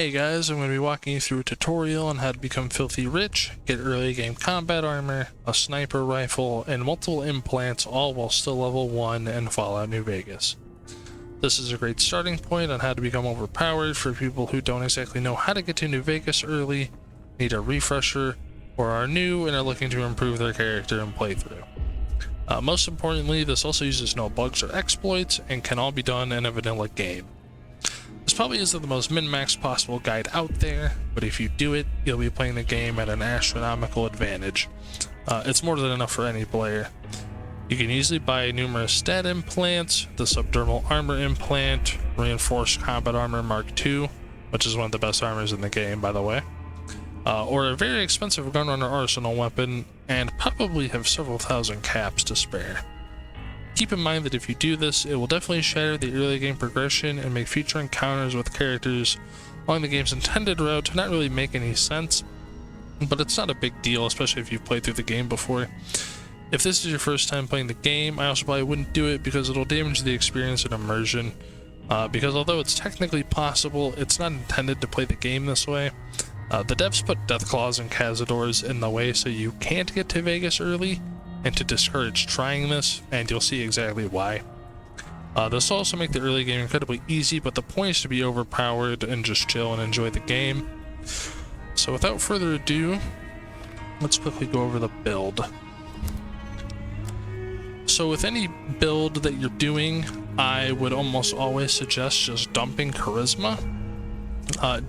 Hey guys, I'm going to be walking you through a tutorial on how to become filthy rich, get early game combat armor, a sniper rifle, and multiple implants, all while still level 1 in Fallout New Vegas. This is a great starting point on how to become overpowered for people who don't exactly know how to get to New Vegas early, need a refresher, or are new and are looking to improve their character and playthrough. Most importantly, this also uses no bugs or exploits and can all be done in a vanilla game. This probably isn't the most min-max possible guide out there, but if you do it, you'll be playing the game at an astronomical advantage. It's more than enough for any player. You can easily buy numerous stat implants, the subdermal armor implant, reinforced combat armor Mark II, which is one of the best armors in the game, by the way, or a very expensive gunrunner arsenal weapon, and probably have several thousand caps to spare. Keep in mind that if you do this, it will definitely shatter the early game progression and make future encounters with characters along the game's intended route to not really make any sense, but it's not a big deal, especially if you've played through the game before. If this is your first time playing the game, I also probably wouldn't do it because it'll damage the experience and immersion, because although it's technically possible, it's not intended to play the game this way. The devs put Deathclaws and Cazadors in the way so you can't get to Vegas early, and to discourage trying this, and you'll see exactly why. This will also make the early game incredibly easy, but the point is to be overpowered and just chill and enjoy the game. So without further ado, let's quickly go over the build. So with any build that you're doing, I would almost always suggest just dumping Charisma.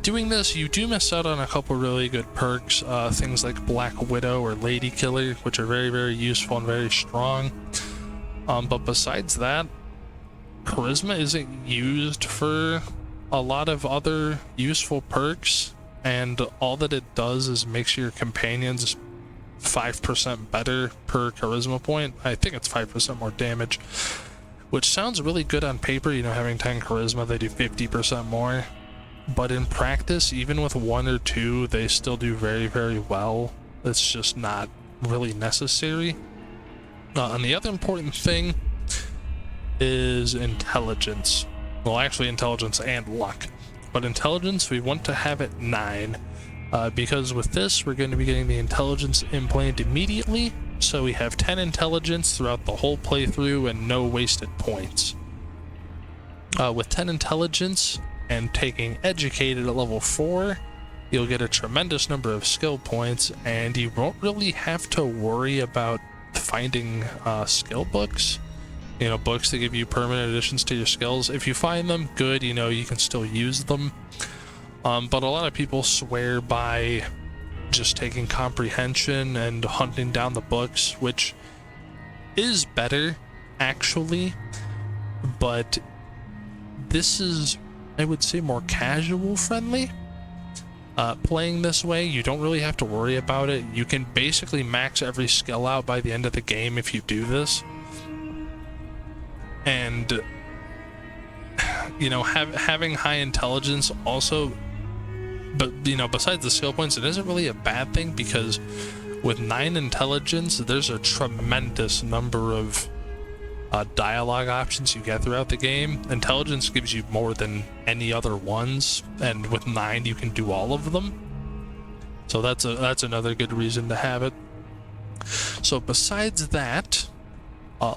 Doing this, you do miss out on a couple really good perks, things like Black Widow or Lady Killer, which are very, very useful and very strong. But besides that, Charisma isn't used for a lot of other useful perks, and all that it does is makes your companions 5% better per Charisma point. I think it's 5% more damage, which sounds really good on paper, you know, having 10 Charisma, they do 50% more. But in practice, even with 1 or 2, they still do very, very well. It's just not really necessary. And the other important thing is intelligence. Well, actually intelligence and luck. But intelligence, we want to have it 9. Because with this, we're going to be getting the intelligence implant immediately. So we have 10 intelligence throughout the whole playthrough and no wasted points. With 10 intelligence, and taking Educated at level 4, you'll get a tremendous number of skill points, and you won't really have to worry about finding skill books. You know, books that give you permanent additions to your skills. If you find them, good, you know, you can still use them. But a lot of people swear by just taking Comprehension and hunting down the books, which is better, actually, but this is, I would say, more casual friendly. Playing this way, you don't really have to worry about it. You can basically max every skill out by the end of the game if you do this. And, you know, having high intelligence also, but, you know, besides the skill points, it isn't really a bad thing, because with 9 intelligence, there's a tremendous number of dialogue options you get throughout the game. Intelligence gives you more than any other ones, and with 9 you can do all of them. So that's another good reason to have it. So besides that,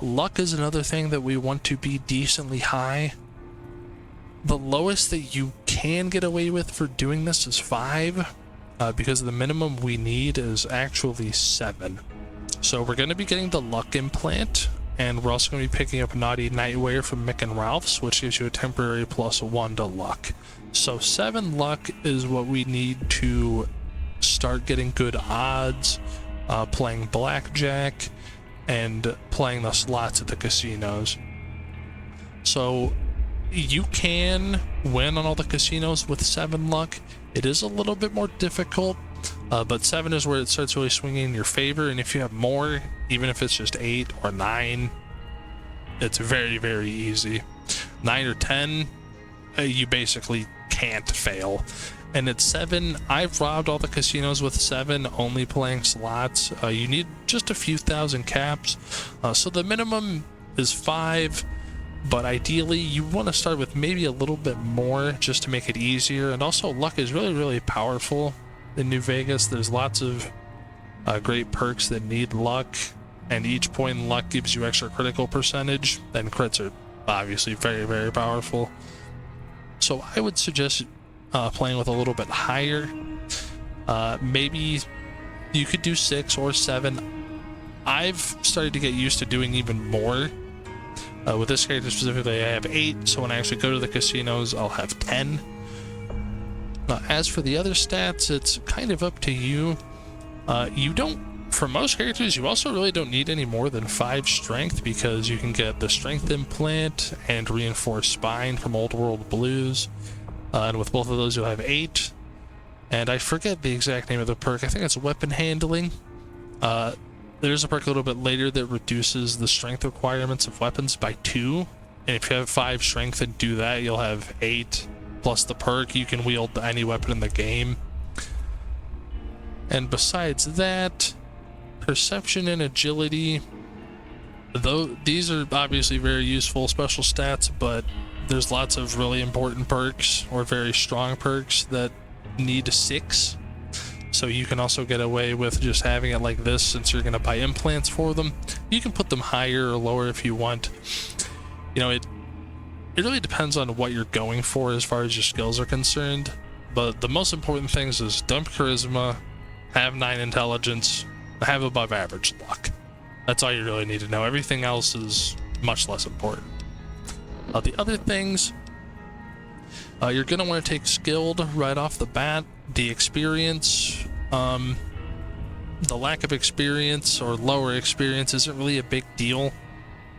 luck is another thing that we want to be decently high. The lowest that you can get away with for doing this is 5, because the minimum we need is actually 7. So we're going to be getting the luck implant, and we're also going to be picking up Naughty Nightwear from Mick and Ralph's, which gives you a temporary +1 to luck. So 7 luck is what we need to start getting good odds, playing blackjack, and playing the slots at the casinos. So you can win on all the casinos with 7 luck. It is a little bit more difficult, but 7 is where it starts really swinging in your favor, and if you have more, even if it's just 8 or 9, it's very, very easy. 9 or 10, you basically can't fail. And at 7, I've robbed all the casinos with 7, only playing slots. You need just a few thousand caps, so the minimum is 5. but ideally you want to start with maybe a little bit more just to make it easier. And also luck is really, really powerful in New Vegas. There's lots of great perks that need luck, and each point in luck gives you extra critical percentage, and crits are obviously very, very powerful. So I would suggest playing with a little bit higher. Maybe you could do 6 or 7. I've started to get used to doing even more. With this character specifically, I have 8, so when I actually go to the casinos, I'll have 10. As for the other stats, it's kind of up to you. For most characters, you also really don't need any more than 5 strength, because you can get the strength implant and reinforced spine from Old World Blues. And with both of those, you'll have 8. And I forget the exact name of the perk. I think it's weapon handling. There's a perk a little bit later that reduces the strength requirements of weapons by 2. And if you have 5 strength and do that, you'll have 8. Plus the perk, you can wield any weapon in the game. And besides that, perception and agility, though these are obviously very useful special stats, but there's lots of really important perks or very strong perks that need 6. So you can also get away with just having it like this, since you're going to buy implants for them. You can put them higher or lower if you want. You know, it really depends on what you're going for as far as your skills are concerned. But the most important things is dump charisma, have 9 intelligence, have above average luck. That's all you really need to know. Everything else is much less important. The other things, you're going to want to take skilled right off the bat. The experience, the lack of experience or lower experience isn't really a big deal,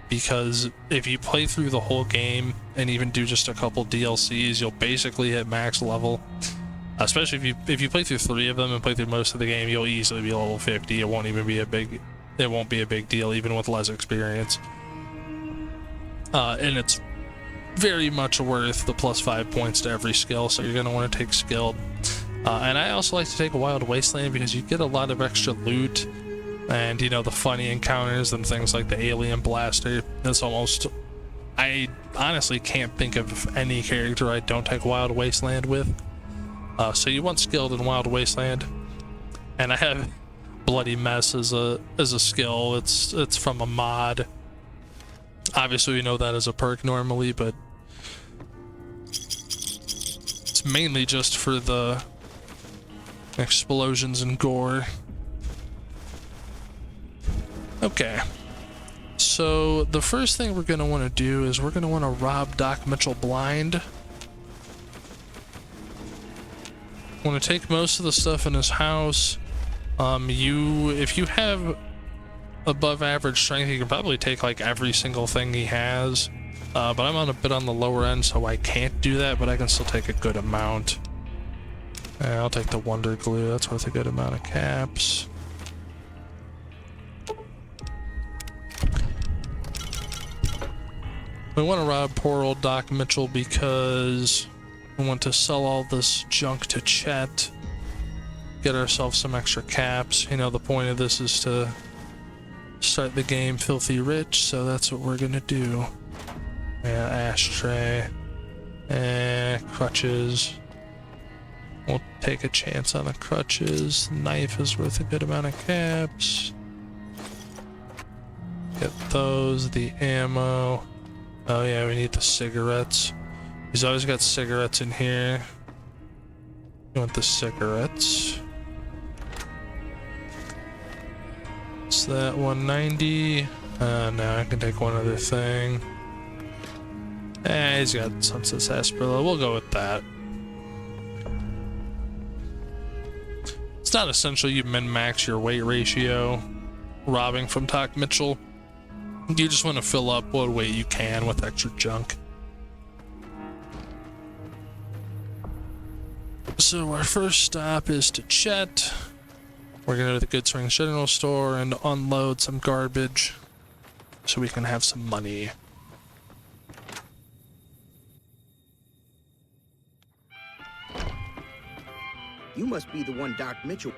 because if you play through the whole game and even do just a couple DLCs, you'll basically hit max level. Especially if you play through 3 of them and play through most of the game, you'll easily be level 50. It won't be a big deal even with less experience. And it's very much worth the plus 5 points to every skill, so you're going to want to take skilled. And I also like to take a Wild Wasteland, because you get a lot of extra loot and, you know, the funny encounters and things like the alien blaster. I honestly can't think of any character I don't take Wild Wasteland with. So you want skilled in Wild Wasteland, and I have Bloody Mess as a skill. It's from a mod. Obviously, we know that as a perk normally, but it's mainly just for the explosions and gore. Okay, so the first thing we're going to want to do is we're going to want to rob Doc Mitchell blind. Want to take most of the stuff in his house. If you have above average strength, you can probably take like every single thing he has. But I'm on a bit on the lower end, so I can't do that, but I can still take a good amount. I'll take the Wonder Glue, that's worth a good amount of caps. We want to rob poor old Doc Mitchell because we want to sell all this junk to Chet, get ourselves some extra caps. You know, the point of this is to start the game filthy rich, so that's what we're gonna do. Yeah, ashtray. Crutches. We'll take a chance on the crutches. Knife is worth a good amount of caps. Get those, the ammo. Oh yeah, we need the cigarettes. He's always got cigarettes in here. You want the cigarettes. It's that 190. No, I can take one other thing. He's got Sunset Sarsaparilla. We'll go with that. It's not essential you min-max your weight ratio robbing from Doc Mitchell. You just want to fill up what weight you can with extra junk. So our first stop is to Chet. We're going to the Goodsprings General Store and unload some garbage so we can have some money. You must be the one Doc Mitchell.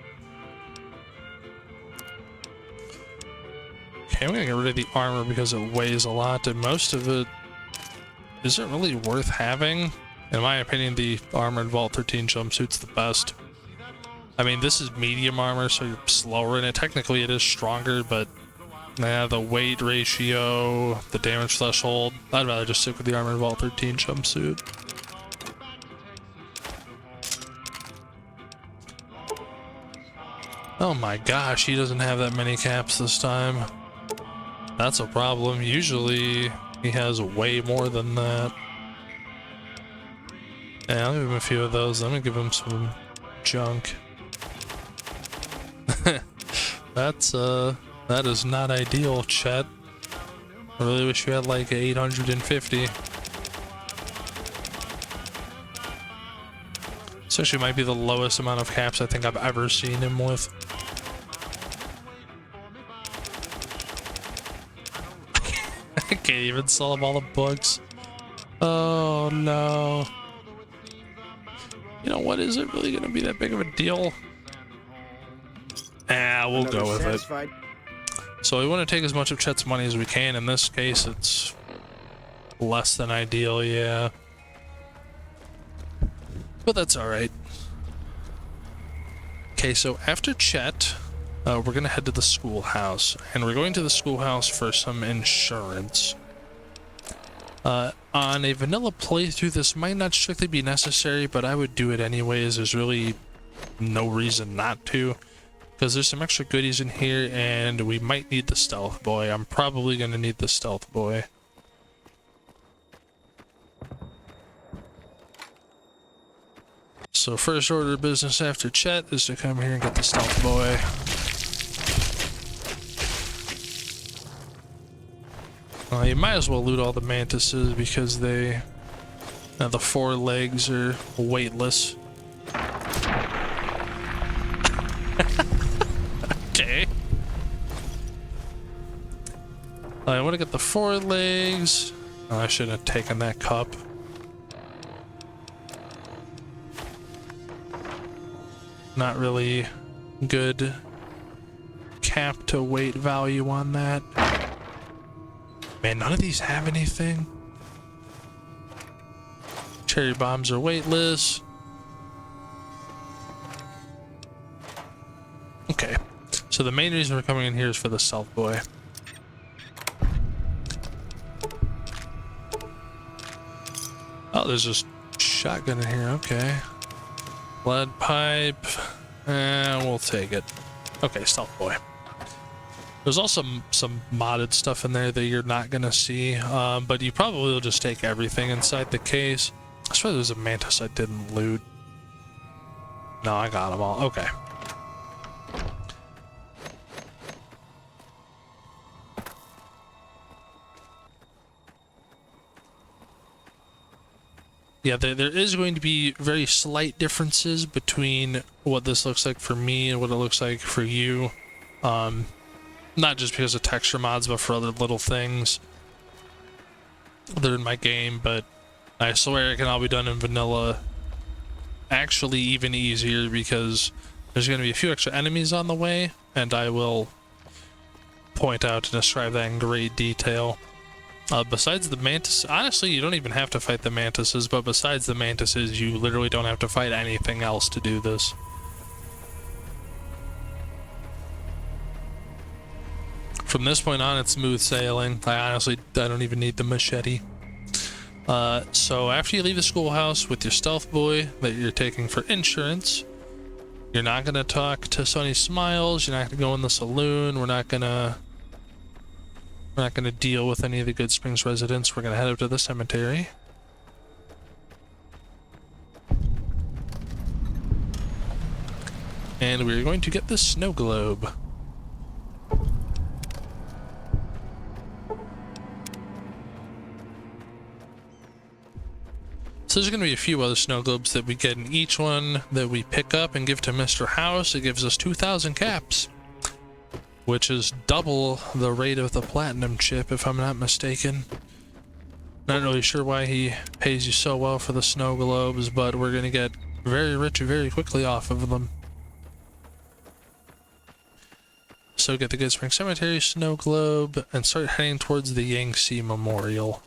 Okay, I'm going to get rid of the armor because it weighs a lot, and most of it is it really worth having? In my opinion, the Armored Vault 13 jumpsuit's the best. I mean, this is medium armor, so you're slower in it. Technically, it is stronger, but the weight ratio, the damage threshold, I'd rather just stick with the Armored Vault 13 jumpsuit. Oh my gosh, he doesn't have that many caps this time. That's a problem. Usually, he has way more than that. Yeah, I'll give him a few of those. I'm gonna give him some junk. That is not ideal, Chet. I really wish you had like 850. This actually might be the lowest amount of caps I think I've ever seen him with. I can't even sell him all the books. Oh no. You know what? Is it really gonna be that big of a deal? We'll go with it. So we want to take as much of Chet's money as we can. In this case, it's less than ideal, yeah. But that's alright. Okay, so after Chet, we're going to head to the schoolhouse. And we're going to the schoolhouse for some insurance. On a vanilla playthrough, this might not strictly be necessary, but I would do it anyways. There's really no reason not to. Because there's some extra goodies in here, and we might need the stealth boy. I'm probably going to need the stealth boy. So first order of business after Chet is to come here and get the stealth boy. You might as well loot all the mantises because they... the 4 legs are weightless. Okay. I want to get the 4 legs. Oh, I shouldn't have taken that cup. Not really good cap to weight value on that. Man, none of these have anything. Cherry bombs are weightless. Okay. So the main reason we're coming in here is for the stealth boy. Oh, there's just shotgun in here. Okay. Lead pipe. We'll take it. Okay, stealth boy. There's also some modded stuff in there that you're not gonna see, but you probably will just take everything inside the case. I swear there's a mantis I didn't loot. No, I got them all. Okay. Yeah, there is going to be very slight differences between what this looks like for me and what it looks like for you. Not just because of texture mods, but for other little things that are in my game. But I swear it can all be done in vanilla. Actually, even easier because there's going to be a few extra enemies on the way, and I will point out and describe that in great detail. Besides the mantis, honestly, you don't even have to fight the mantises, but besides the mantises, you literally don't have to fight anything else to do this. From this point on, it's smooth sailing. I don't even need the machete. So after you leave the schoolhouse with your stealth boy that you're taking for insurance, you're not going to talk to Sonny Smiles, you're not going to go in the saloon, we're not going to deal with any of the Goodsprings residents. We're going to head up to the cemetery. And we're going to get the Snowglobe. So there's going to be a few other Snowglobes that we get in each one that we pick up and give to Mr. House. It gives us 2,000 caps, which is double the rate of the platinum chip, if I'm not mistaken. Not really sure why he pays you so well for the snow globes, but we're going to get very rich very quickly off of them. So get the Goodsprings Cemetery snow globe and start heading towards the Yangtze Memorial.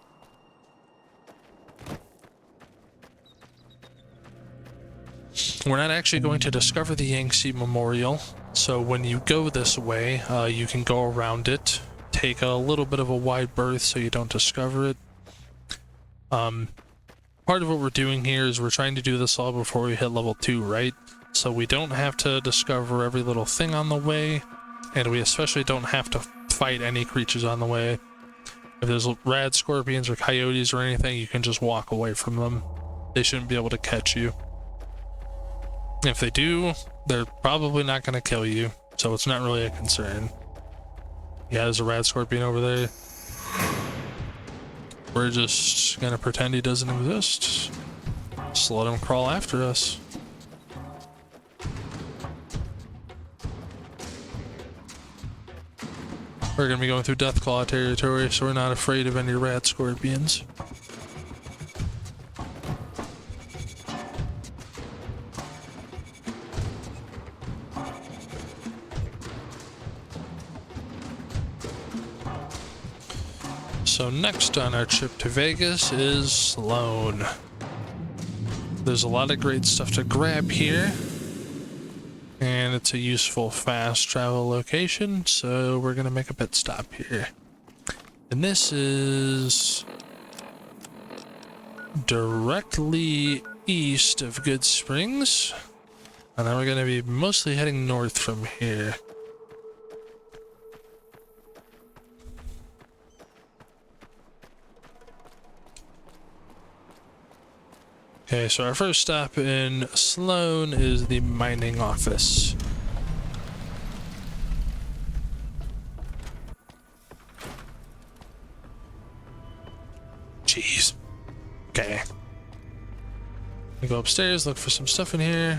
we're not actually going to discover the Yangtze Memorial. So when you go this way, you can go around it, take a little bit of a wide berth so you don't discover it. Part of what we're doing here is we're trying to do this all before we hit level 2, right? So we don't have to discover every little thing on the way, and we especially don't have to fight any creatures on the way. If there's rad scorpions or coyotes or anything, you can just walk away from them. They shouldn't be able to catch you. If they do, they're probably not going to kill you, so it's not really a concern. Yeah, there's a rad scorpion over there. We're just going to pretend he doesn't exist. Just let him crawl after us. We're going to be going through Deathclaw territory, so we're not afraid of any rad scorpions. So next on our trip to Vegas is Sloan. There's a lot of great stuff to grab here, and it's a useful fast travel location, so we're gonna make a pit stop here. And this is directly east of Goodsprings, and then we're gonna be mostly heading north from here. Okay, so our first stop in Sloan is the mining office. Jeez. Okay. We go upstairs, look for some stuff in here.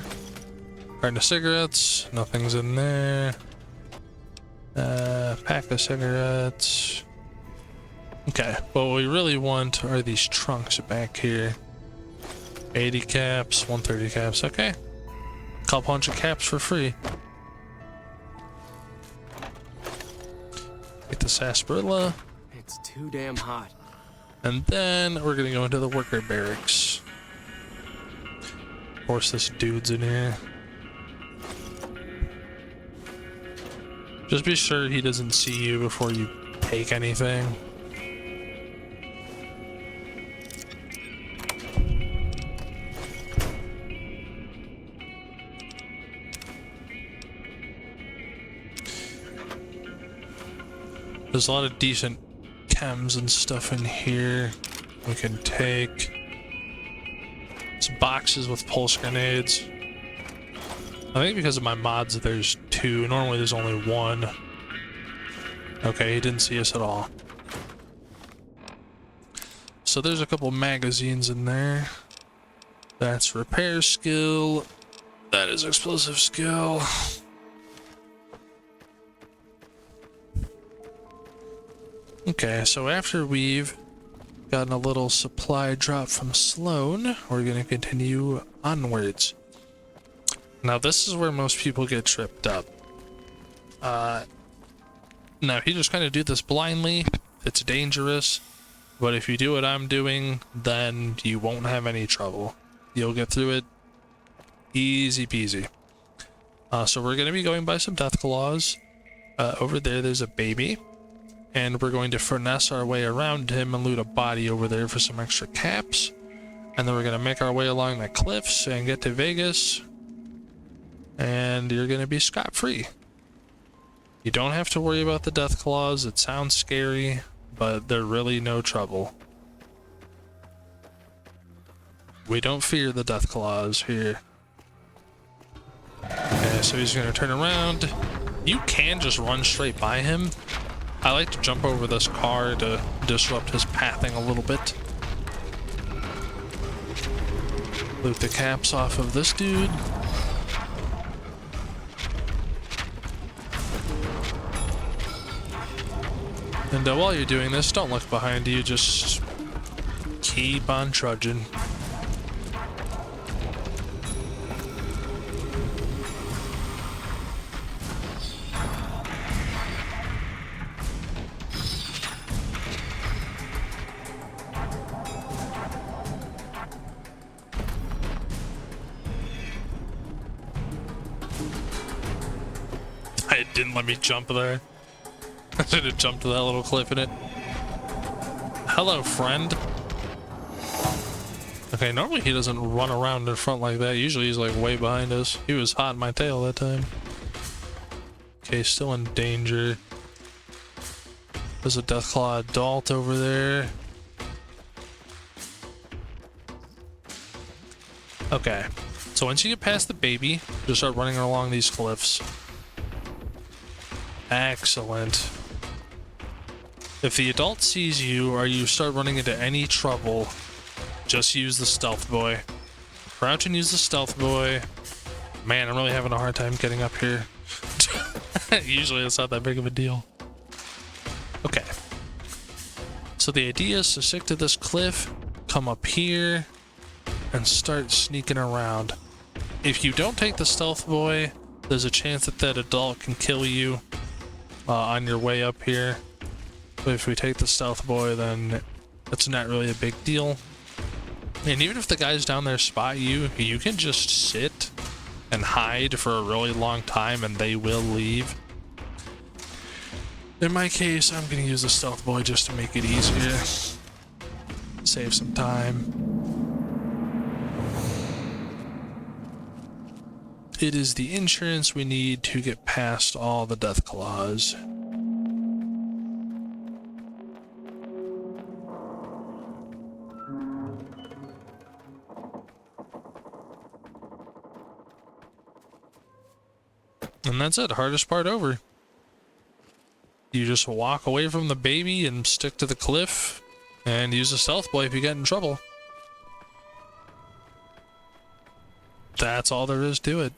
Carton of cigarettes, nothing's in there. Pack of cigarettes. Okay, what we really want are these trunks back here. 80 caps, 130 caps, okay. Couple hundred caps for free. Get the sarsaparilla. It's too damn hot. And then we're gonna go into the worker barracks. Of course, this dude's in here. Just be sure he doesn't see you before you take anything. There's a lot of decent chems and stuff in here we can take. Some boxes with pulse grenades. I think because of my mods there's 2. Normally there's only 1. Okay, he didn't see us at all. So there's a couple magazines in there. That's repair skill. That is explosive skill. Okay, so after we've gotten a little supply drop from Sloan, we're going to continue onwards. Now, this is where most people get tripped up. Now, if you just kind of do this blindly, it's dangerous. But if you do what I'm doing, then you won't have any trouble. You'll get through it easy peasy. So we're going to be going by some Deathclaws. Over there's a baby. And we're going to finesse our way around him and loot a body over there for some extra caps. And then we're going to make our way along the cliffs and get to Vegas. And you're going to be scot-free. You don't have to worry about the Deathclaws. It sounds scary, but they're really no trouble. We don't fear the Deathclaws here. Okay, so he's going to turn around. You can just run straight by him. I like to jump over this car to disrupt his pathing a little bit. Loot the caps off of this dude. And while you're doing this, don't look behind you, just keep on trudging. Didn't let me jump there. I should have jumped to that little cliff in it. Hello, friend. Okay, normally he doesn't run around in front like that. Usually he's like way behind us. He was hot in my tail that time. Okay, still in danger. There's a Deathclaw adult over there. Okay, so once you get past the baby, just start running along these cliffs. Excellent. If the adult sees you or you start running into any trouble, just use the stealth boy. Crouch and use the stealth boy. Man, I'm really having a hard time getting up here. Usually it's not that big of a deal. Okay. So the idea is to stick to this cliff, come up here, and start sneaking around. If you don't take the stealth boy, there's a chance that that adult can kill you on your way up here. But if we take the stealth boy, then it's not really a big deal. And even if the guys down there spot you, you can just sit and hide for a really long time and they will leave. In my case, I'm going to use the stealth boy just to make it easier. Save some time. It is the insurance we need to get past all the Deathclaws. And that's it, hardest part over. You just walk away from the baby and stick to the cliff and use a stealth boy if you get in trouble. That's all there is to it.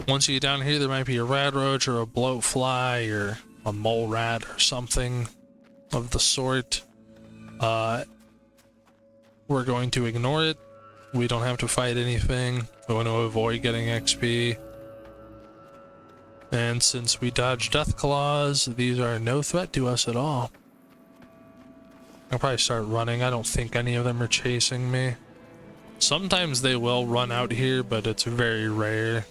Once you get down here, there might be a rad roach or a bloatfly or a mole rat or something of the sort. We're going to ignore it. We don't have to fight anything. We want to avoid getting XP. And since we dodge Deathclaws, these are no threat to us at all. I'll probably start running. I don't think any of them are chasing me. Sometimes they will run out here, but it's very rare.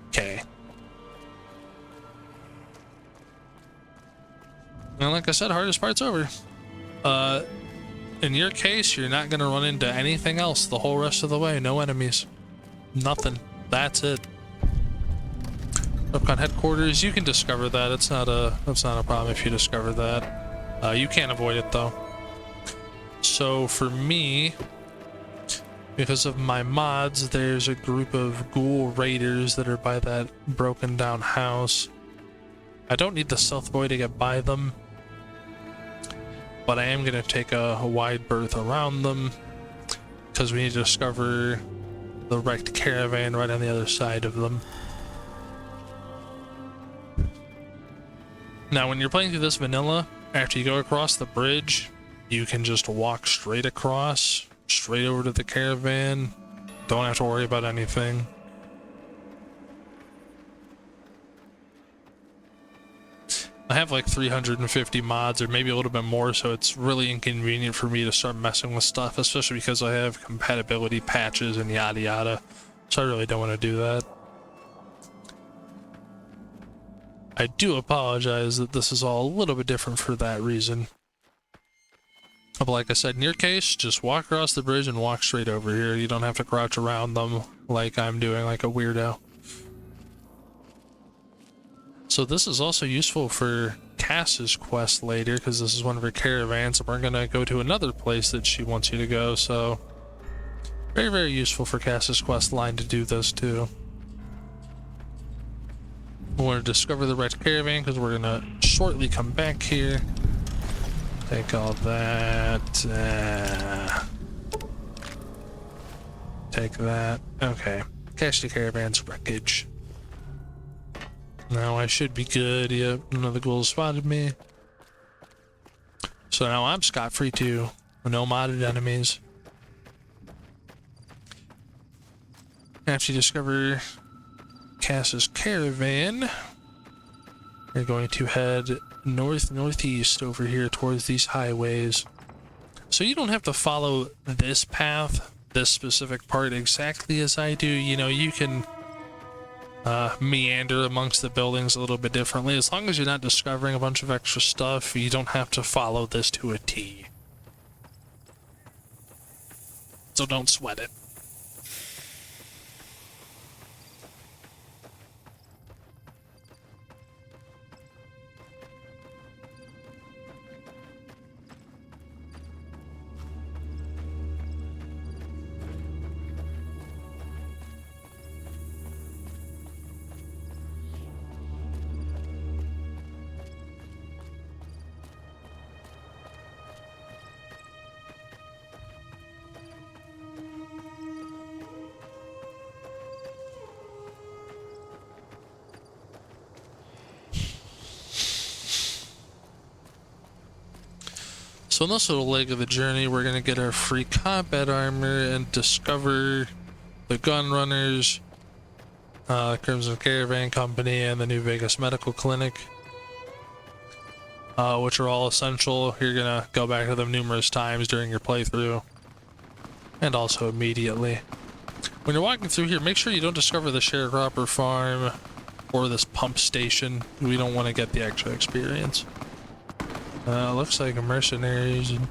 Okay. And like I said, hardest part's over. In your case, you're not going to run into anything else the whole rest of the way. No enemies. Nothing. That's it. Upcon headquarters, you can discover that. That's not a problem if you discover that. You can't avoid it though. So for me, because of my mods, there's a group of ghoul raiders that are by that broken down house. I don't need the stealth boy to get by them, but I am going to take a wide berth around them because we need to discover the wrecked caravan right on the other side of them. Now, when you're playing through this vanilla, after you go across the bridge, you can just walk straight across, straight over to the caravan. Don't have to worry about anything. I have like 350 mods, or maybe a little bit more, so it's really inconvenient for me to start messing with stuff, especially because I have compatibility patches and yada yada. So I really don't want to do that. I do apologize that this is all a little bit different for that reason. But like I said, in your case, just walk across the bridge and walk straight over here. You don't have to crouch around them like I'm doing, like a weirdo. So this is also useful for Cass's quest later, because this is one of her caravans, and we're going to go to another place that she wants you to go, so very, very useful for Cass's quest line to do this too. We want to discover the wrecked caravan, because we're going to shortly come back here. Take all that. Take that. Okay. Cassidy Caravans Wreckage. Now I should be good. Yep, none of the ghouls spotted me. So now I'm scot-free too. No modded enemies. After you discover Cass's caravan, you're going to head northeast over here towards these highways. So you don't have to follow this path, this specific part exactly as I do. You know, you can meander amongst the buildings a little bit differently. As long as you're not discovering a bunch of extra stuff, you don't have to follow this to a T. So don't sweat it. So in this little leg of the journey, we're going to get our free combat armor and discover the gun runners, Crimson Caravan Company, and the New Vegas Medical Clinic, which are all essential. You're going to go back to them numerous times during your playthrough, and also immediately. When you're walking through here, make sure you don't discover the sharecropper farm or this pump station. We don't want to get the extra experience. Looks like mercenaries and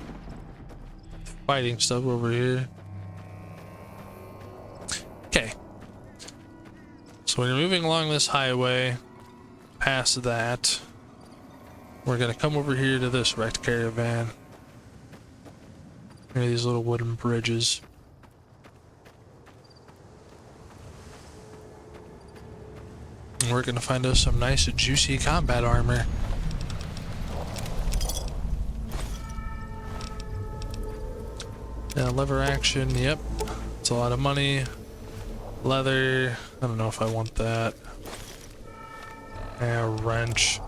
fighting stuff over here. Okay. So when you're moving along this highway, past that, we're gonna come over here to this wrecked caravan. Here are these little wooden bridges. And we're gonna find us some nice juicy combat armor. Yeah, lever action, yep. It's a lot of money. Leather, I don't know if I want that. Yeah, wrench.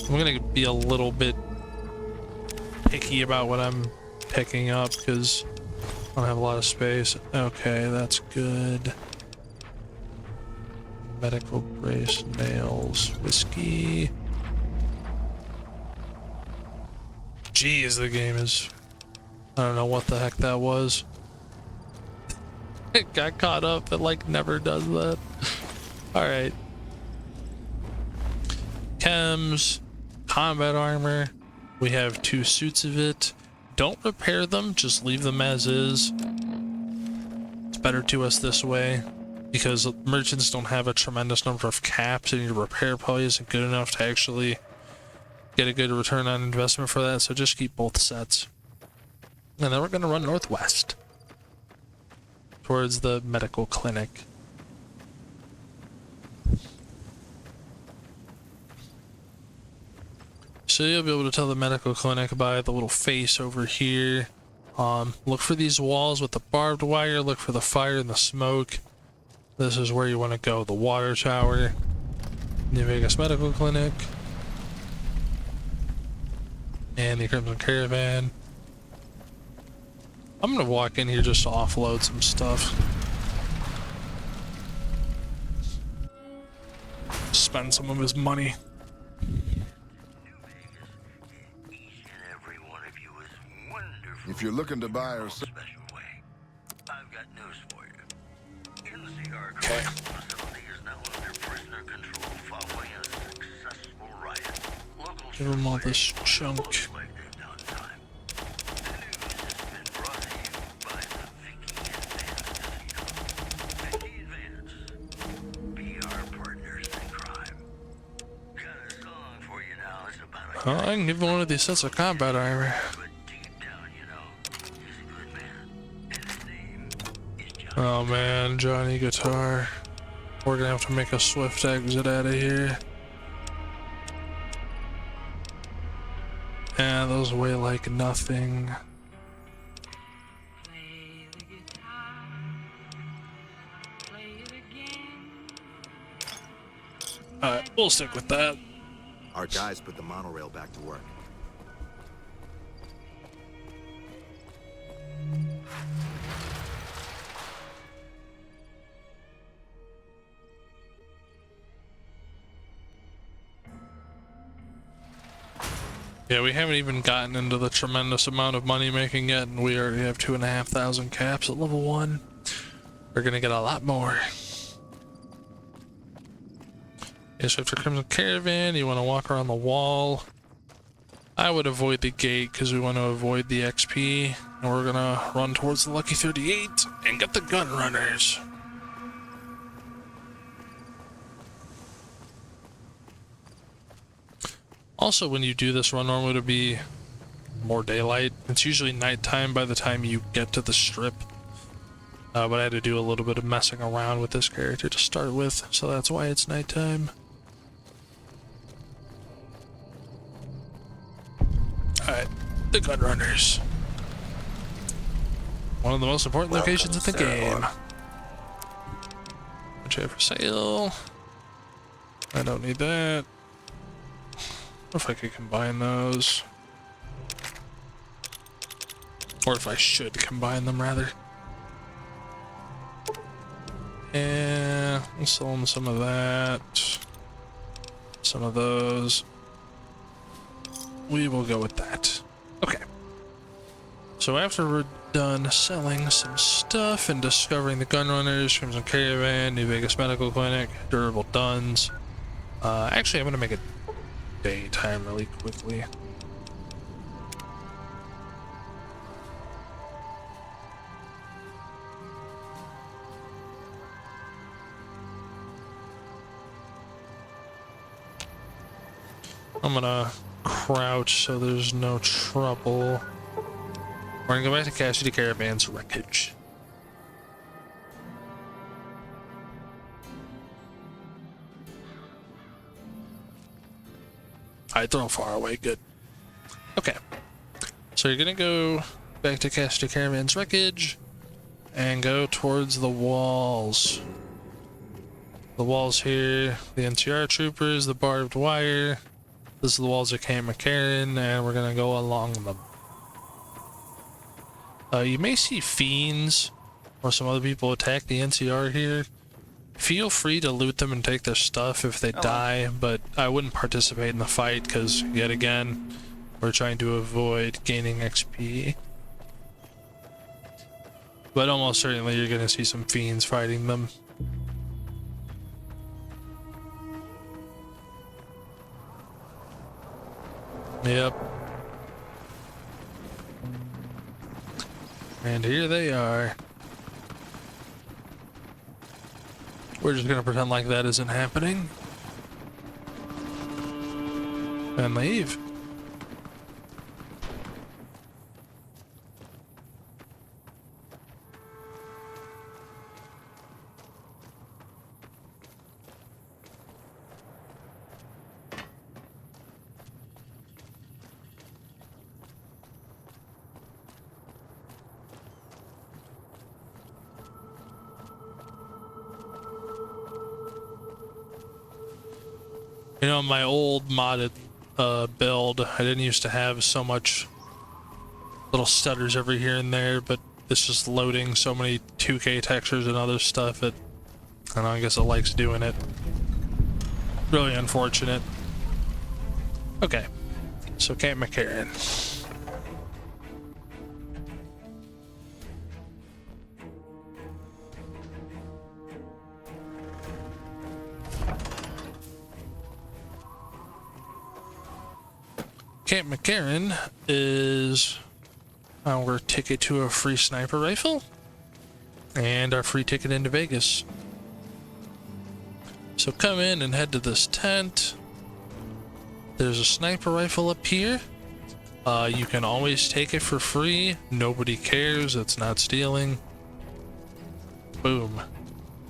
I'm gonna be a little bit picky about what I'm picking up because I don't have a lot of space. Okay, that's good. Medical brace, nails, whiskey. Jeez, the game is... I don't know what the heck that was. It got caught up. It like never does that. Alright. Chems. Combat armor. We have 2 suits of it. Don't repair them. Just leave them as is. It's better to us this way. Because merchants don't have a tremendous number of caps and your repair probably isn't good enough to actually get a good return on investment for that, so just keep both sets. And then we're going to run northwest towards the medical clinic. So you'll be able to tell the medical clinic by the little face over here. Look for these walls with the barbed wire, look for the fire and the smoke. This is where you want to go, the water tower, New Vegas Medical Clinic, and the Crimson Caravan. I'm gonna walk in here just to offload some stuff. Spend some of his money. If you're looking to buy or sell, I've got news for you. NCR Okay. facility is now under prisoner control following a successful riot. Local Give him all this junk. looks like they've done time. The news has been brought to you by the Vicky Advance Casino. Vicky Advance. Be our partners in crime. Got a song for you now. It's about a I can give him one of these sets of combat armor. but deep down, you know, he's a good man. And his name is John. Oh man, Johnny Guitar. We're gonna have to make a swift exit out of here. Yeah, those weigh like nothing. Alright, we'll stick with that. Our guys put the monorail back to work. Yeah, we haven't even gotten into the tremendous amount of money making yet, and we already have 2,500 caps at level 1. We're gonna get a lot more. Okay, so after Crimson Caravan, you want to walk around the wall. I would avoid the gate because we want to avoid the XP, and we're gonna run towards the Lucky 38 and get the gun runners. Also, when you do this run, normally it'll be more daylight. It's usually nighttime by the time you get to the strip. But I had to do a little bit of messing around with this character to start with, so that's why it's nighttime. Alright, the gun runners. One of the most important locations in the game. Which I have for sale. I don't need that. What if I could combine those? Or if I should combine them, rather. Yeah, I'll sell them some of that. Some of those. We will go with that. Okay. So after we're done selling some stuff and discovering the gun runners, Crimson Caravan, New Vegas Medical Clinic, durable Dunns. Actually, I'm gonna make it daytime really quickly. I'm gonna crouch so there's no trouble. We're gonna go back to Cassidy Caravan's Wreckage. I throw far away, good. Okay. So you're gonna go back to Cassidy Caravan's Wreckage and go towards the walls. The walls here, the NCR troopers, the barbed wire. This is the walls of Camp McCarran, and we're gonna go along them. You may see fiends or some other people attack the NCR here. Feel free to loot them and take their stuff if they die, but I wouldn't participate in the fight because, yet again, we're trying to avoid gaining XP. But almost certainly you're gonna see some fiends fighting them. Yep. And here they are. We're just gonna pretend like that isn't happening. And leave. You know, my old modded build, I didn't used to have so much little stutters every here and there, but it's just loading so many 2K textures and other stuff. I don't know, I guess it likes doing it. Really unfortunate. Okay, so Camp McCarran. Camp McCarran is our ticket to a free sniper rifle and our free ticket into Vegas. So come in and head to this tent. There's a sniper rifle up here. You can always take it for free. Nobody cares. It's not stealing. Boom.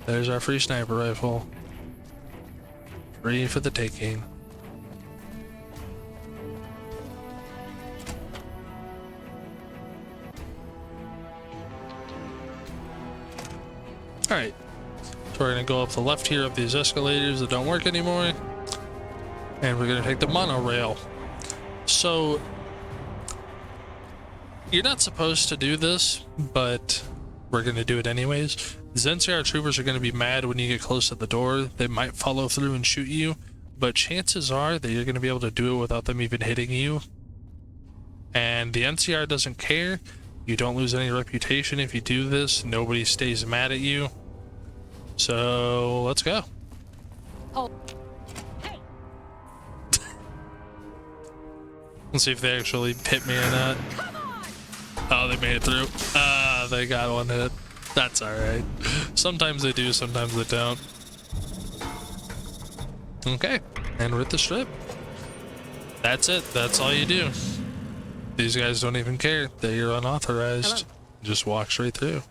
There's our free sniper rifle. Free for the taking. Alright, so we're going to go up the left here of these escalators that don't work anymore, and we're going to take the monorail. So, you're not supposed to do this, but we're going to do it anyways. The NCR troopers are going to be mad when you get close to the door. They might follow through and shoot you, but chances are that you're going to be able to do it without them even hitting you. And the NCR doesn't care. You don't lose any reputation if you do this. Nobody stays mad at you. So let's go. Oh. Hey. Let's see if they actually hit me or not. Oh, they made it through. They got one hit. That's alright. Sometimes they do, sometimes they don't. Okay, and we're at the strip. That's it. That's all you do. These guys don't even care that you're unauthorized. Hello. Just walk straight through.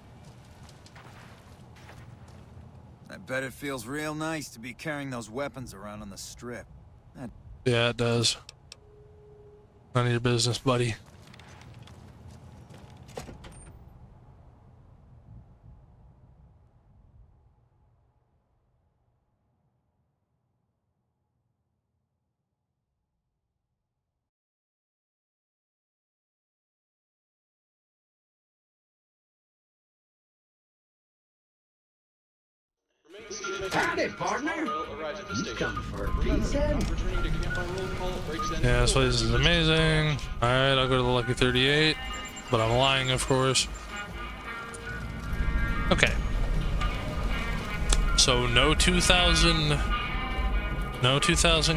I bet it feels real nice to be carrying those weapons around on the strip. Yeah, it does. None of your business, buddy. Howdy, partner. You come for a piece, Eddie? Yeah, this place is amazing. Alright, I'll go to the Lucky 38. But I'm lying, of course. Okay. So no 2000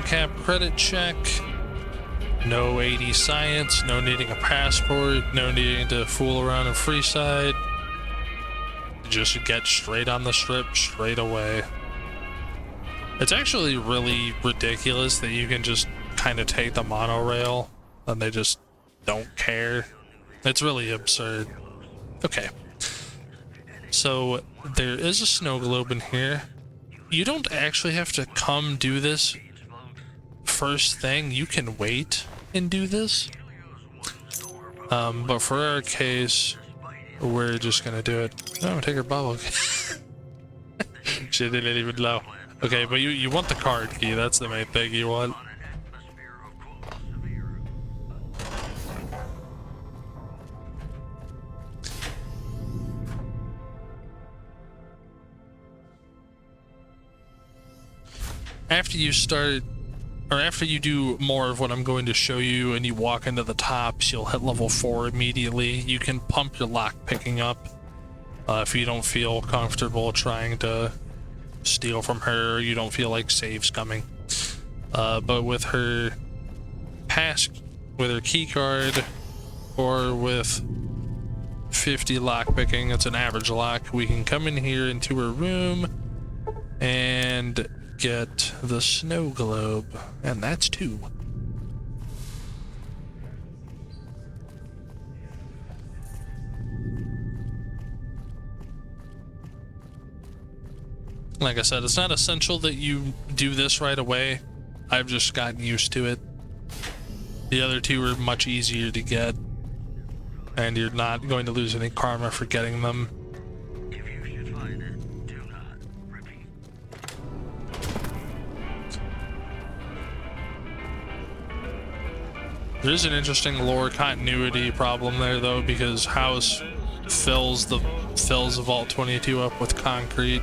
cap credit check. No 80 science, no needing a passport, no needing to fool around in Freeside. Just get straight on the strip straight away. It's actually really ridiculous that you can just kind of take the monorail and they just don't care. It's really absurd. Okay. So there is a snow globe in here. You don't actually have to come do this first thing. You can wait and do this. But for our case, we're just gonna do it. No, take her bubble. She didn't even know. Okay, but you want the card key. That's the main thing you want. After you start, or after you do more of what I'm going to show you and you walk into the tops, you'll hit level 4 immediately. You can pump your lock picking up if you don't feel comfortable trying to steal from her, or you don't feel like saves coming. But with her with her key card, or with 50 lock picking, it's an average lock, we can come in here into her room and get the snow globe, and that's 2. Like I said, it's not essential that you do this right away. I've just gotten used to it. The other 2 are much easier to get, and you're not going to lose any karma for getting them. If you should find it, do not repeat. There is an interesting lore continuity problem there, though, because House fills the Vault 22 up with concrete,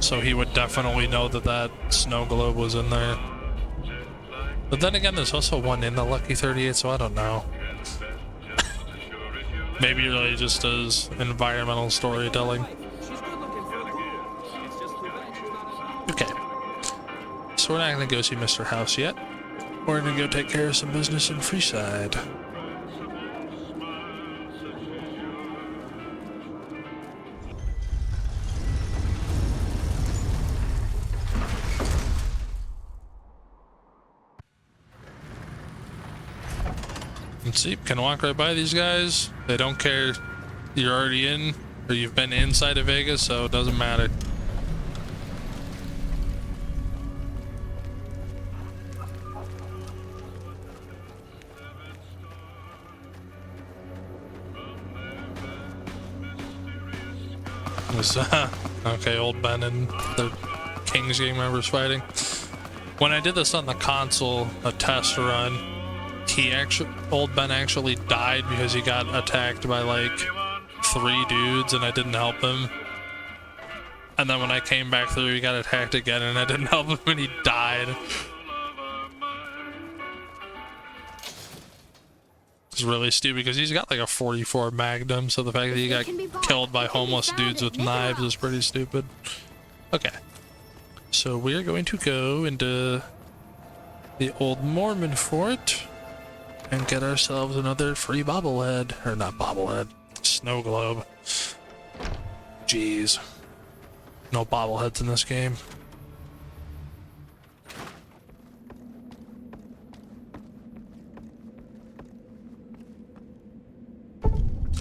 so he would definitely know that that snow globe was in there. But then again, there's also one in the Lucky 38, so I don't know. Maybe it really just does environmental storytelling. Okay. So we're not gonna go see Mr. House yet. We're gonna go take care of some business in Freeside. Let's see, can walk right by these guys. They don't care you're already in, or you've been inside of Vegas, so it doesn't matter. Okay, old Ben and the Kings gang members fighting. When I did this on the console, a test run, old Ben actually died because he got attacked by like 3 dudes and I didn't help him. And then when I came back through, he got attacked again and I didn't help him and he died. is really stupid because he's got like a 44 Magnum, so the fact that he got killed by homeless dudes with knives is pretty stupid. Okay. So we're going to go into the old Mormon fort and get ourselves another free bobblehead. Or not bobblehead, Snowglobe. Jeez. No bobbleheads in this game.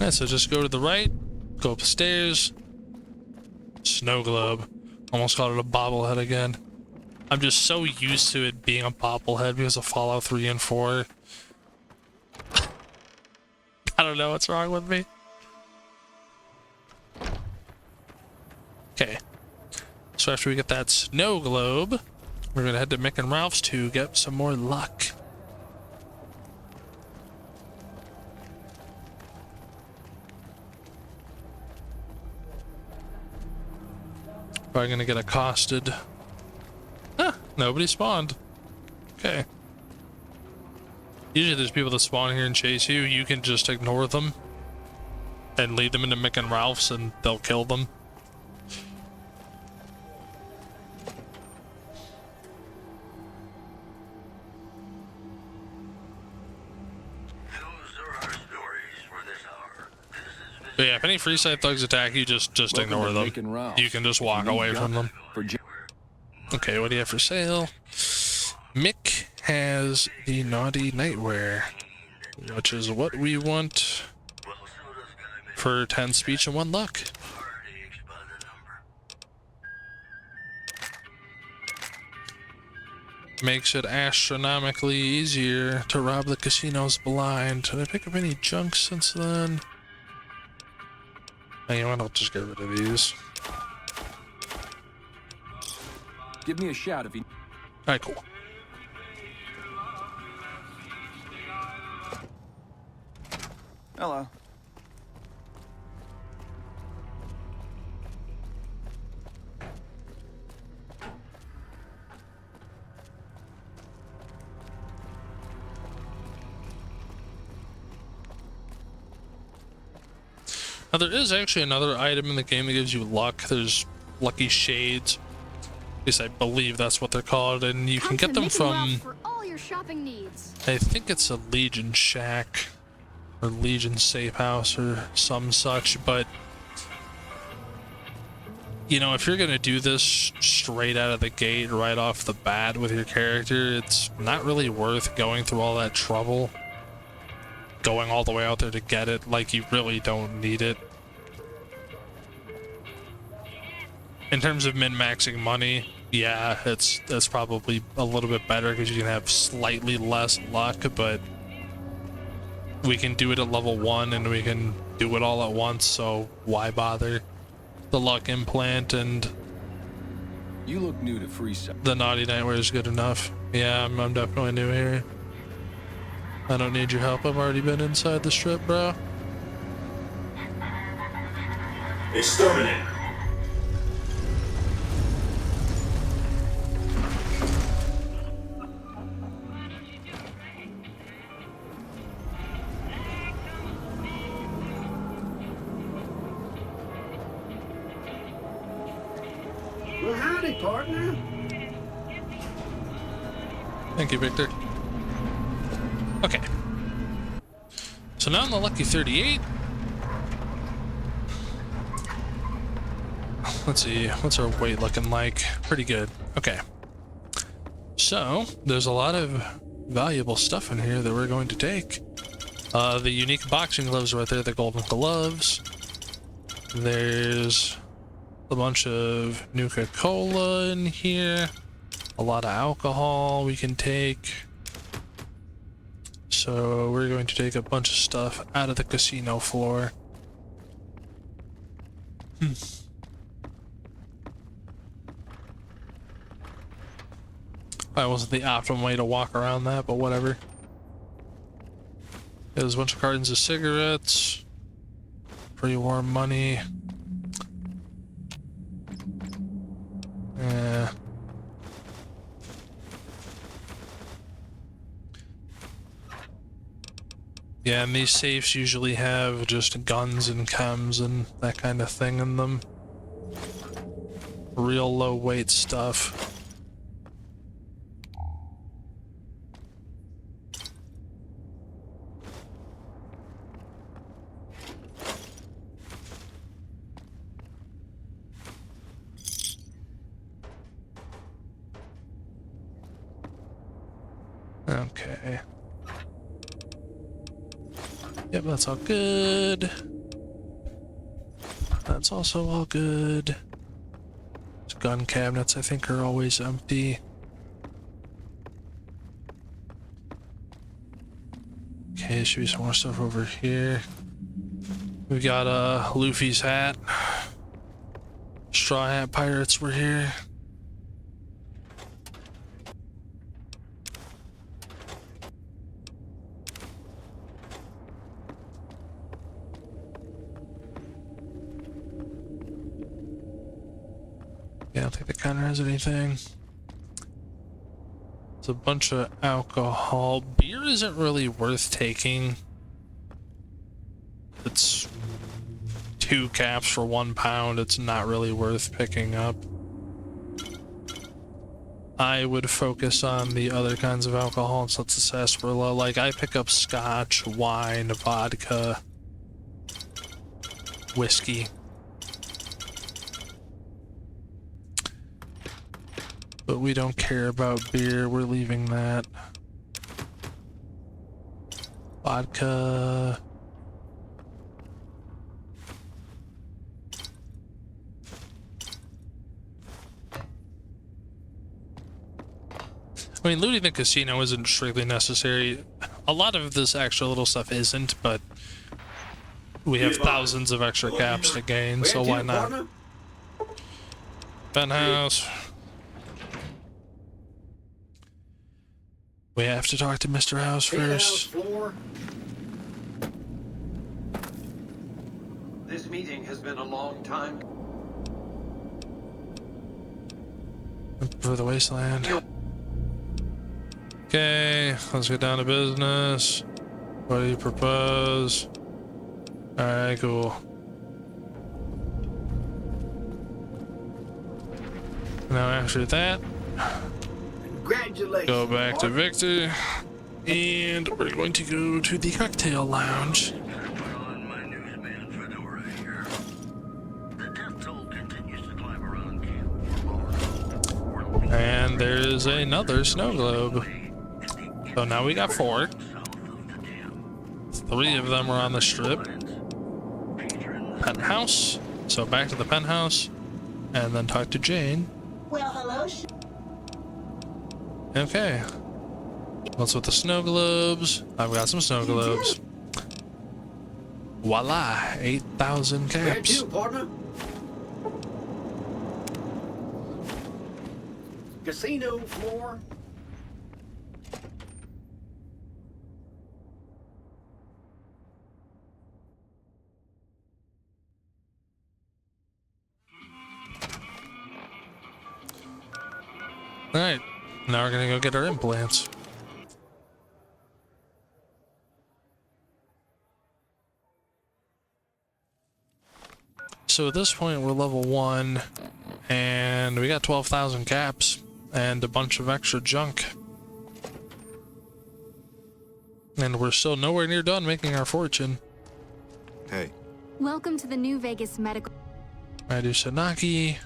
Yeah, so just go to the right, go up the stairs. Snowglobe. Almost called it a bobblehead again. I'm just so used to it being a bobblehead because of Fallout 3 and 4. I don't know what's wrong with me. Okay. So after we get that snow globe, we're gonna head to Mick and Ralph's to get some more luck. Probably gonna get accosted. Huh, nobody spawned. Okay. Usually there's people that spawn here and chase you. You can just ignore them and lead them into Mick and Ralph's and they'll kill them. But yeah, if any Freeside thugs attack you, just ignore them. You can just walk away from them. Okay, what do you have for sale? Mick has the naughty nightwear, which is what we want for 10 speech and 1 luck. Makes it astronomically easier to rob the casinos blind. Did I pick up any junk since then? You know what, I'll just get rid of these. Give me a shout if you... Alright, cool. Hello. Now there is actually another item in the game that gives you luck. There's lucky shades. At least I believe that's what they're called, and you can get them from... for all your shopping needs. I think it's a Legion Shack or Legion Safe House or some such, but you know, if you're gonna do this straight out of the gate right off the bat with your character, it's not really worth going through all that trouble going all the way out there to get it. Like, you really don't need it. In terms of min-maxing money, yeah, it's probably a little bit better because you can have slightly less luck, but we can do it at level 1 and we can do it all at once, so why bother? The luck implant and You look new to Freeside. the naughty nightwear is good enough. Yeah, I'm definitely new here. I don't need your help. I've already been inside the strip, bro. Exterminate. Well, howdy, partner. Thank you, Victor. Okay. So now I'm the lucky 38. Let's see, what's our weight looking like? Pretty good. Okay. So, there's a lot of valuable stuff in here that we're going to take. The unique boxing gloves right there, the golden gloves. There's a bunch of Nuka-Cola in here. A lot of alcohol we can take. So we're going to take a bunch of stuff out of the casino floor. That wasn't the optimal way to walk around that, but whatever. There's a bunch of cartons of cigarettes. Pretty warm money. Yeah. Yeah, and these safes usually have just guns and chems and that kind of thing in them. Real low weight stuff. Okay. Yep, that's all good. That's also all good. These gun cabinets, I think, are always empty. Okay, should be some more stuff over here. We've got Luffy's hat. Straw Hat Pirates were here. Yeah, I don't think the counter has anything. It's a bunch of alcohol. Beer isn't really worth taking. It's 2 caps for £1. It's not really worth picking up. I would focus on the other kinds of alcohol such as sarsaparilla. Like, I pick up scotch, wine, vodka, whiskey. But we don't care about beer. We're leaving that. Vodka. I mean, looting the casino isn't strictly necessary. A lot of this extra little stuff isn't, but we have thousands of extra caps to gain, so why not? Penthouse. We have to talk to Mr. House first. This meeting has been a long time. For the wasteland. Okay, let's get down to business. What do you propose? Alright, cool. Now after that, Congratulations. go back to Victor, and we're going to go to the cocktail lounge. Put on my newsman fedora here. The death toll continues to climb around camp. And there's another Snowglobe. So now we got 4. 3 of them are on the strip. Penthouse. So back to the penthouse, and then talk to Jane. Well, hello. Okay. What's with the snow globes? I've got some snow globes. Voila, 8,000 caps. Partner? Casino floor. Alright, now we're gonna go get our implants. So at this point we're level 1, and we got 12,000 caps and a bunch of extra junk. And we're still nowhere near done making our fortune. Hey. Welcome to the New Vegas Medical. I do Sanaki.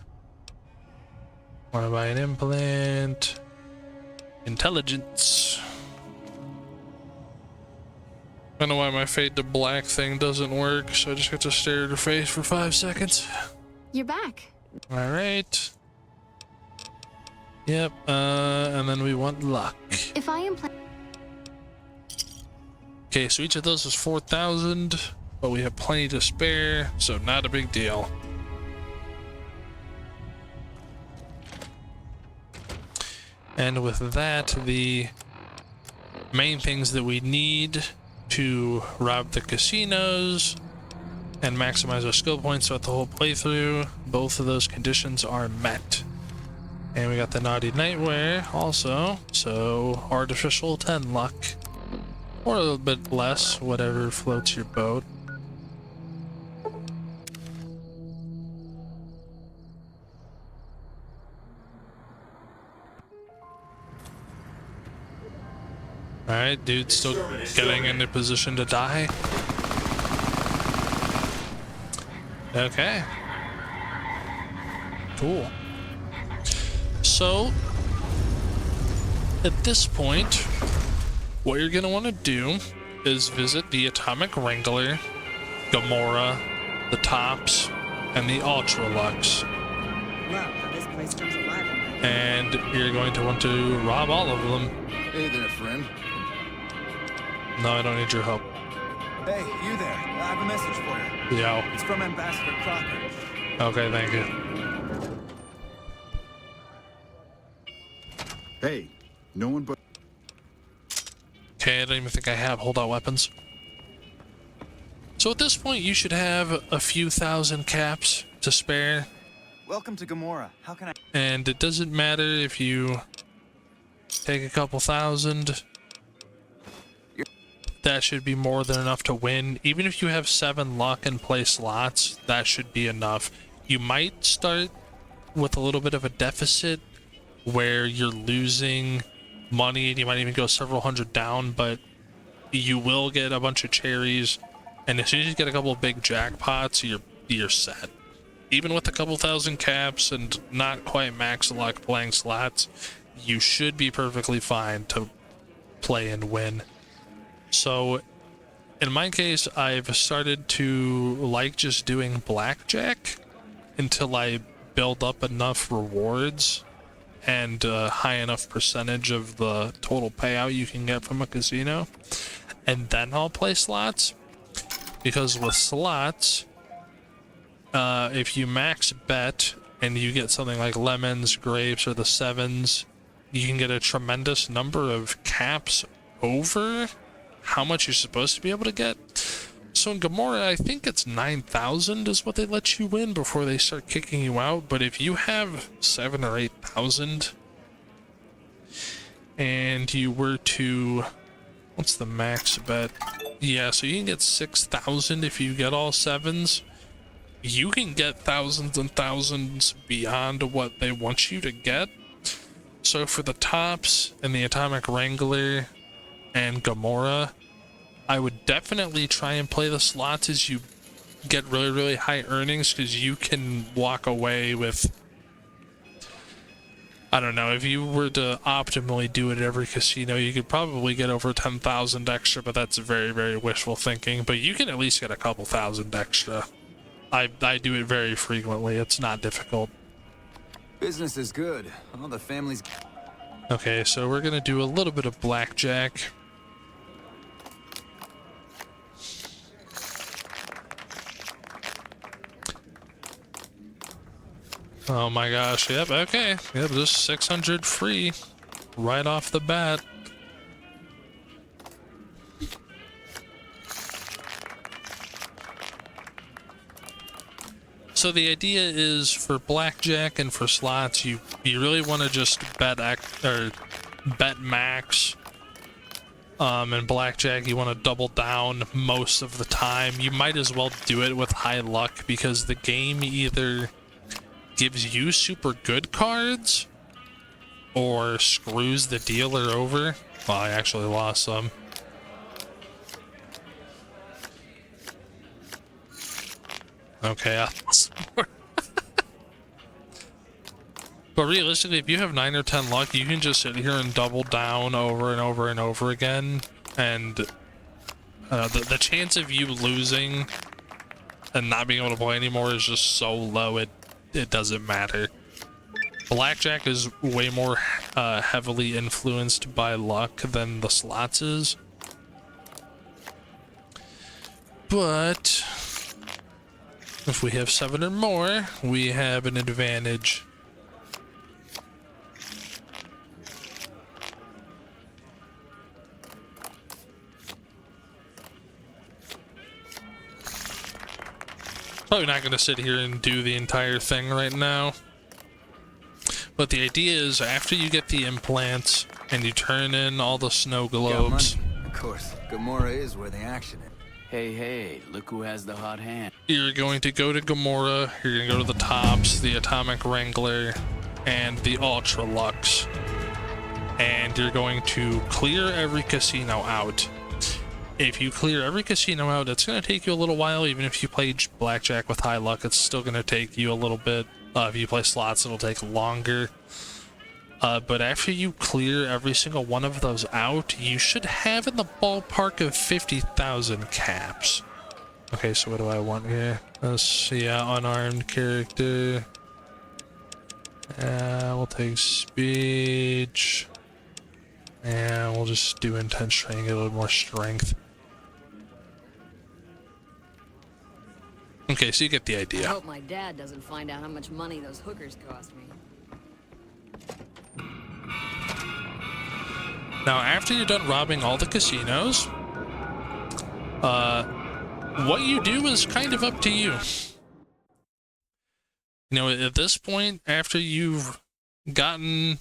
Wanna buy an implant. Intelligence. I don't know why my fade to black thing doesn't work, so I just get to stare at her face for 5 seconds. You're back. Alright. Yep, and then we want luck. If I implant. Okay, so each of those is 4,000, but we have plenty to spare, so not a big deal. And with that, the main things that we need to rob the casinos and maximize our skill points throughout the whole playthrough, both of those conditions are met. And we got the naughty nightwear also, so artificial 10 luck. Or a little bit less, whatever floats your boat. Alright, dude's still getting into position to die. Okay. Cool. So, at this point, what you're going to want to do is visit the Atomic Wrangler, Gamora, the Tops, and the Ultralux. Well, this place comes alive at night. And you're going to want to rob all of them. Hey there, friend. No, I don't need your help. Hey, you there. I have a message for you. Yeah. It's from Ambassador Crocker. Okay, thank you. Hey, no one but... Okay, I don't even think I have holdout weapons. So at this point, you should have a few thousand caps to spare. Welcome to Gamora. How can I... And it doesn't matter if you take a couple thousand. That should be more than enough to win. Even if you have 7 luck and play slots, that should be enough. You might start with a little bit of a deficit where you're losing money and you might even go several hundred down, but you will get a bunch of cherries, and as soon as you get a couple of big jackpots, you're set. Even with a couple thousand caps and not quite max luck playing slots, you should be perfectly fine to play and win. So in my case, I've started to like just doing blackjack until I build up enough rewards and a high enough percentage of the total payout you can get from a casino, and then I'll play slots. Because with slots, if you max bet and you get something like lemons, grapes, or the sevens, you can get a tremendous number of caps over how much you're supposed to be able to get. So in Gamora, I think it's 9,000 is what they let you win before they start kicking you out. But if you have 7,000 or 8,000 and you were to, what's the max bet? Yeah, so you can get 6,000 if you get all sevens. You can get thousands and thousands beyond what they want you to get. So for the Tops and the Atomic Wrangler and Gamora, I would definitely try and play the slots as you get really, really high earnings, because you can walk away with, I don't know, if you were to optimally do it at every casino, you could probably get over 10,000 extra, but that's very, very wishful thinking. But you can at least get a couple thousand extra. I do it very frequently. It's not difficult. Business is good. All the families... Okay, so we're gonna do a little bit of blackjack. Oh my gosh, yep, okay. Yep, just 600 free right off the bat. So the idea is for blackjack and for slots, you really want to just bet max. And blackjack, you want to double down most of the time. You might as well do it with high luck, because the game either gives you super good cards or screws the dealer over. Well, I actually lost some. Okay, I lost more. But realistically, if you have 9 or 10 luck, you can just sit here and double down over and over and over again, and the chance of you losing and not being able to play anymore is just so low, it doesn't matter. Blackjack is way more heavily influenced by luck than the slots is. But if we have 7 or more, we have an advantage. Probably not going to sit here and do the entire thing right now. But the idea is, after you get the implants and you turn in all the snow globes, course, Gomorrah is where the action is. Hey, look who has the hot hand. You're going to go to Gomorrah, you're going to go to the Tops, the Atomic Wrangler, and the Ultra Lux. And you're going to clear every casino out. If you clear every casino out, it's going to take you a little while. Even if you play blackjack with high luck, it's still going to take you a little bit. If you play slots, it'll take longer. But after you clear every single one of those out, you should have in the ballpark of 50,000 caps. Okay, so what do I want here? Let's see, unarmed character. We'll take speech. And we'll just do intense training, get a little more strength. Okay, so you get the idea. I hope my dad doesn't find out how much money those hookers cost me. Now, after you're done robbing all the casinos, what you do is kind of up to you. You know, at this point, after you've gotten,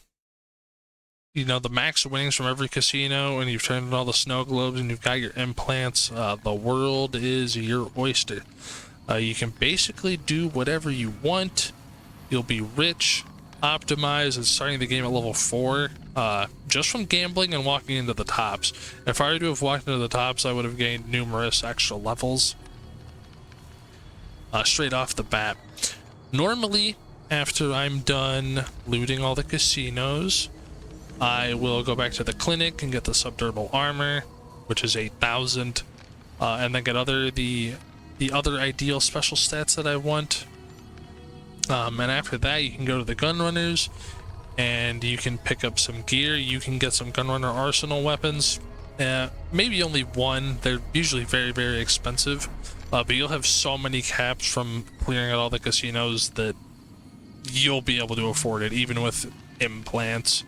you know, the max winnings from every casino, and you've turned in all the snow globes, and you've got your implants, the world is your oyster. You can basically do whatever you want. You'll be rich, optimized, and starting the game at level 4, just from gambling and walking into the Tops. If I were to have walked into the Tops, I would have gained numerous extra levels straight off the bat. Normally, after I'm done looting all the casinos, I will go back to the clinic and get the subdermal armor, which is 8,000, and then get the other ideal special stats that I want. And after that, you can go to the gunrunners, and you can pick up some gear. You can get some gunrunner arsenal weapons. Maybe only one. They're usually very, very expensive, but you'll have so many caps from clearing out all the casinos that you'll be able to afford it, even with implants.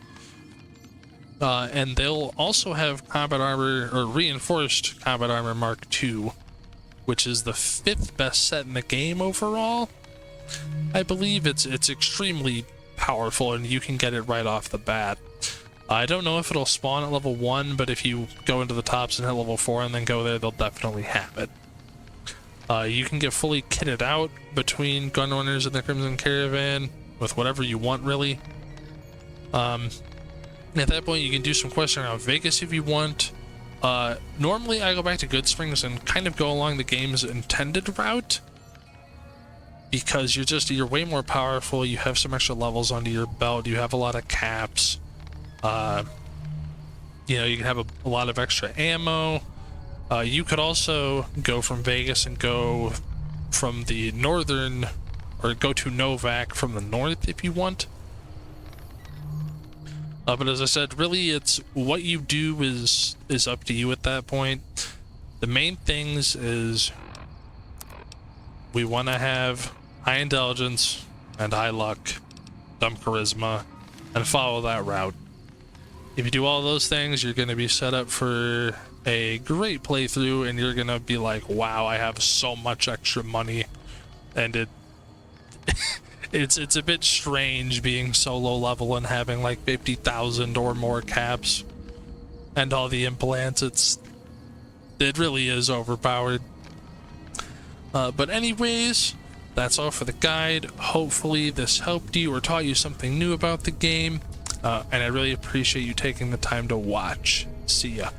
And they'll also have combat armor, or reinforced combat armor Mark II, which is the 5th best set in the game overall. I believe it's extremely powerful, and you can get it right off the bat. I don't know if it'll spawn at level 1, but if you go into the Tops and hit level 4 and then go there, they'll definitely have it. You can get fully kitted out between gunrunners and the Crimson Caravan with whatever you want, really. At that point, you can do some questing around Vegas if you want. Normally, I go back to Goodsprings and kind of go along the game's intended route, because you're way more powerful. You have some extra levels under your belt. You have a lot of caps. You know, you can have a lot of extra ammo. You could also go from Vegas and go from the northern, or go to Novak from the north if you want. But as I said, really, it's what you do is up to you at that point. The main things is we want to have high intelligence and high luck, dumb charisma, and follow that route. If you do all those things, you're going to be set up for a great playthrough, and you're going to be like, wow, I have so much extra money. And it's a bit strange being so low level and having like 50,000 or more caps and all the implants. It really is overpowered. But anyways, that's all for the guide. Hopefully this helped you or taught you something new about the game, and I really appreciate you taking the time to watch. See ya.